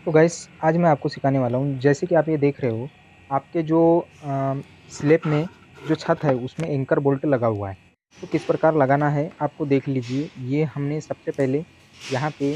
तो गाइस आज मैं आपको सिखाने वाला हूँ। जैसे कि आप ये देख रहे हो, आपके जो स्लैब में जो छत है उसमें एंकर बोल्ट लगा हुआ है। तो किस प्रकार लगाना है आपको देख लीजिए। ये हमने सबसे पहले यहाँ पे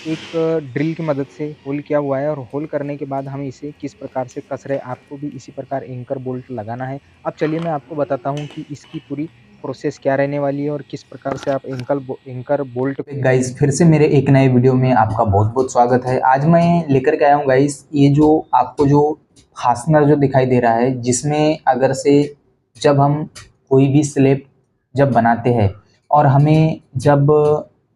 एक ड्रिल की मदद से होल किया हुआ है और होल करने के बाद हम इसे किस प्रकार से कस रहे हैं, आपको भी इसी प्रकार एंकर बोल्ट लगाना है। अब चलिए मैं आपको बताता हूँ कि इसकी पूरी प्रोसेस क्या रहने वाली है और किस प्रकार से आप एंकर बोल्ट गाइस फिर से मेरे एक नए वीडियो में आपका बहुत बहुत स्वागत है। आज मैं लेकर के आया हूँ गाइस, ये जो आपको जो फास्टनर जो दिखाई दे रहा है, जिसमें अगर से जब हम कोई भी स्लेब जब बनाते हैं और हमें जब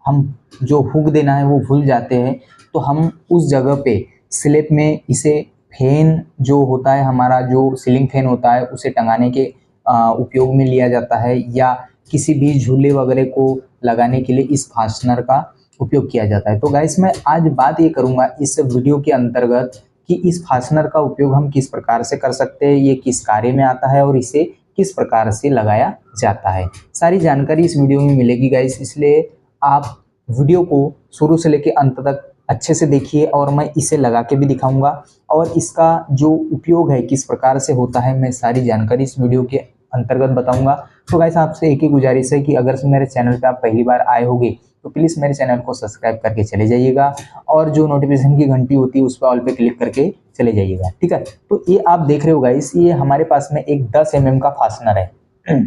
हम जो हुक देना है वो भूल जाते हैं, तो हम उस जगह पे स्लेब में इसे फैन जो होता है, हमारा जो सीलिंग फैन होता है, उसे टंगाने के उपयोग में लिया जाता है, या किसी भी झूले वगैरह को लगाने के लिए इस फास्टनर का उपयोग किया जाता है। तो गाइस मैं आज बात ये करूंगा इस वीडियो के अंतर्गत कि इस फास्टनर का उपयोग हम किस प्रकार से कर सकते हैं, ये किस कार्य में आता है और इसे किस प्रकार से लगाया जाता है। सारी जानकारी इस वीडियो में मिलेगी गाइस, इसलिए आप वीडियो को शुरू से लेकर अंत तक अच्छे से देखिए और मैं इसे लगा के भी दिखाऊंगा और इसका जो उपयोग है किस प्रकार से होता है, मैं सारी जानकारी इस वीडियो के अंतर्गत बताऊंगा। तो गाइस आपसे एक ही गुजारिश है कि अगर मेरे चैनल पे आप पहली बार आए होंगे तो प्लीज़ मेरे चैनल को सब्सक्राइब करके चले जाइएगा और जो नोटिफिकेशन की घंटी होती है उस पर ऑल पे क्लिक करके चले जाइएगा, ठीक है। तो ये आप देख रहे हो गाइस, ये हमारे पास में एक 10 mm का फास्टनर है।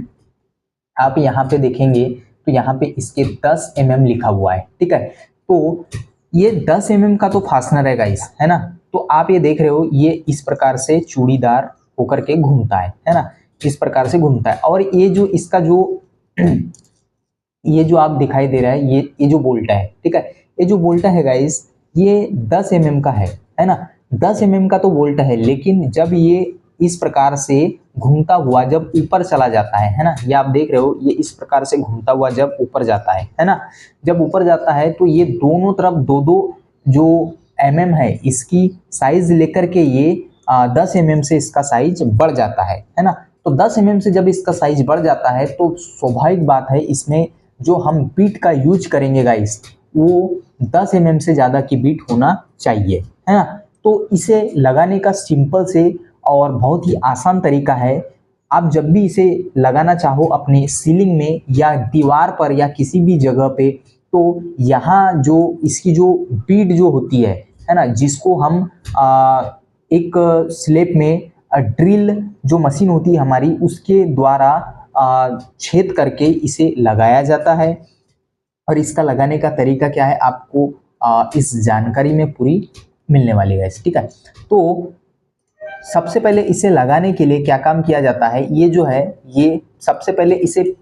आप यहाँ पे देखेंगे तो यहाँ पे इसके 10 mm लिखा हुआ है, ठीक है। तो ये 10 mm का तो फास्टनर है गाइस, है ना। तो आप ये देख रहे हो, ये इस प्रकार से चूड़ीदार होकर के घूमता है ना, इस प्रकार से घूमता है। और ये जो इसका जो ये जो आप दिखाई दे रहा है, ये जो बोल्ट है, ठीक है, ये जो बोल्ट है गाइस, ये 10 mm का है ना। 10 mm का तो बोल्ट है, लेकिन जब ये इस प्रकार से घूमता हुआ जब ऊपर चला जाता है ना, ये आप देख रहे हो, ये इस प्रकार से घूमता हुआ जब ऊपर जाता है ना, जब ऊपर जाता है तो ये दोनों तरफ दो दो जो है, इसकी साइज लेकर के ये 10 mm से इसका साइज बढ़ जाता है ना। तो 10 mm से जब इसका साइज बढ़ जाता है तो स्वाभाविक बात है, इसमें जो हम बीट का यूज करेंगे गाइस, वो 10 mm से ज़्यादा की बीट होना चाहिए, है ना। तो इसे लगाने का सिंपल से और बहुत ही आसान तरीका है। आप जब भी इसे लगाना चाहो अपने सीलिंग में या दीवार पर या किसी भी जगह पे, तो यहाँ जो इसकी जो बीट जो होती है ना, जिसको हम एक स्लेब में ड्रिल जो मशीन होती है हमारी, उसके द्वारा छेद करके इसे लगाया जाता है। और इसका लगाने का तरीका क्या है आपको इस जानकारी में पूरी मिलने वाली है, ठीक है। तो सबसे पहले इसे लगाने के लिए क्या काम किया जाता है, ये जो है, ये सबसे पहले इसे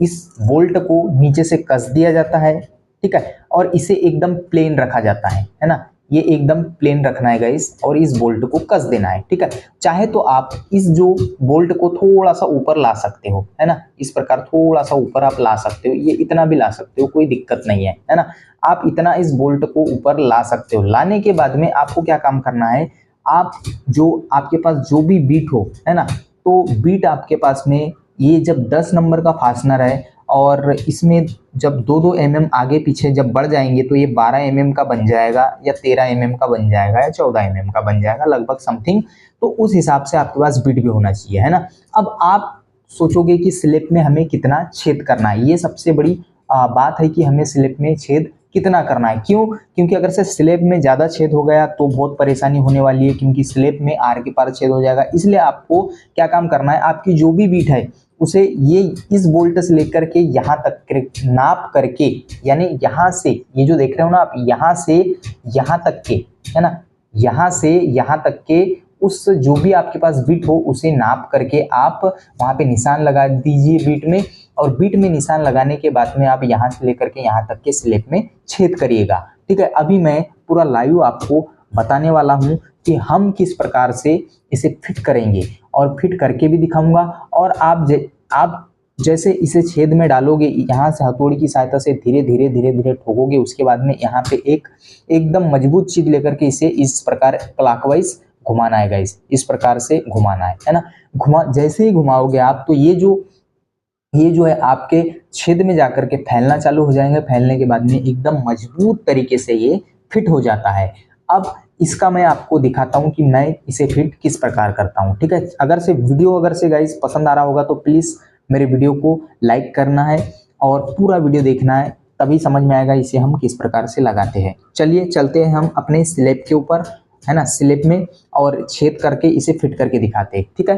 इस बोल्ट को नीचे से कस दिया जाता है, ठीक है, और इसे एकदम प्लेन रखा जाता है ना। ये एकदम प्लेन रखना है गाइस और इस बोल्ट को कस देना है, ठीक है। चाहे तो आप इस जो बोल्ट को थोड़ा सा ऊपर ला सकते हो, है ना, इस प्रकार थोड़ा सा ऊपर आप ला सकते हो, ये इतना भी ला सकते हो, कोई दिक्कत नहीं है ना। आप इतना इस बोल्ट को ऊपर ला सकते हो। लाने के बाद में आपको क्या काम करना है, आप जो आपके पास जो भी बीट हो, है ना, तो बीट आपके पास में ये जब 10 नंबर का फास्टनर है और इसमें जब 2-2 mm आगे पीछे जब बढ़ जाएंगे तो ये 12 mm का बन जाएगा या 13 mm का बन जाएगा या 14 mm का बन जाएगा लगभग समथिंग। तो उस हिसाब से आपके पास बीट भी होना चाहिए, है ना। अब आप सोचोगे कि स्लिप में हमें कितना छेद करना है, ये सबसे बड़ी बात है कि हमें स्लिप में छेद कितना करना है। क्यों? क्योंकि अगर से स्लेब में ज़्यादा छेद हो गया तो बहुत परेशानी होने वाली है, क्योंकि स्लेब में आर के पार छेद हो जाएगा। इसलिए आपको क्या काम करना है, आपकी जो भी बीट है उसे ये इस बोल्ट से लेकर के यहाँ तक नाप करके, यानी यहाँ से, ये जो देख रहे हो ना आप, यहाँ से यहाँ तक के, है ना, यहाँ से यहाँ तक के उस जो भी आपके पास बीट हो उसे नाप करके आप वहाँ पे निशान लगा दीजिए बीट में। और बीट में निशान लगाने के बाद में आप यहाँ से लेकर के यहाँ तक के स्लेब में छेद करिएगा, ठीक है। अभी मैं पूरा लाइव आपको बताने वाला हूँ कि हम किस प्रकार से इसे फिट करेंगे और फिट करके भी दिखाऊंगा। और आप जैसे इसे छेद में डालोगे, यहाँ से हथौड़ी की सहायता से धीरे धीरे धीरे धीरे ठोकोगे, उसके बाद में यहाँ पे एकदम मजबूत चीज लेकर के इसे इस प्रकार क्लॉकवाइज घुमाना है गाइस, इस प्रकार से घुमाना है ना। जैसे ही घुमाओगे आप तो ये जो है आपके छेद में जाकर के फैलना चालू हो जाएंगे। फैलने के बाद में एकदम मजबूत तरीके से ये फिट हो जाता है। अब इसका मैं आपको दिखाता हूँ कि मैं इसे फिट किस प्रकार करता हूँ। ठीक है, अगर से गाइस पसंद आ रहा होगा तो प्लीज़ मेरे वीडियो को लाइक करना है और पूरा वीडियो देखना है, तभी समझ में आएगा इसे हम किस प्रकार से लगाते हैं। चलिए चलते हैं हम अपने स्लैब के ऊपर, है ना, स्लैब में, और छेद करके इसे फिट करके दिखाते हैं। ठीक है,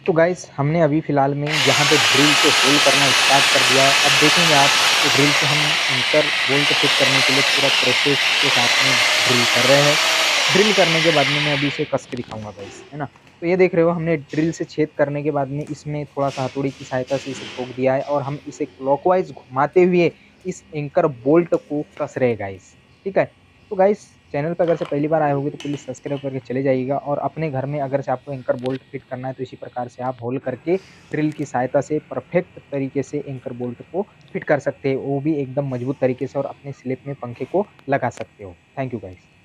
तो गाइस हमने अभी फ़िलहाल में यहाँ पे ड्रिल से होल करना स्टार्ट कर दिया है। अब देखेंगे आप कि ड्रिल से हम एंकर बोल्ट फिट करने के लिए पूरा प्रोसेस के साथ में ड्रिल कर रहे हैं। ड्रिल करने के बाद में मैं अभी इसे कस के दिखाऊँगा गाइस, है ना? तो ये देख रहे हो हमने ड्रिल से छेद करने के बाद में इसमें थोड़ा-सा हथौड़ी की सहायता से इसे ठोक दिया है और हम इसे क्लॉकवाइज़ घुमाते हुए इस एंकर बोल्ट को कस रहे हैं गाइस, ठीक है? तो गाइस चैनल पे अगर से पहली बार आए होगे तो प्लीज़ सब्सक्राइब करके चले जाइएगा और अपने घर में अगर से आपको एंकर बोल्ट फिट करना है तो इसी प्रकार से आप होल करके ड्रिल की सहायता से परफेक्ट तरीके से एंकर बोल्ट को फिट कर सकते हैं, वो भी एकदम मजबूत तरीके से और अपने स्लिप में पंखे को लगा सकते हो। Thank you guys.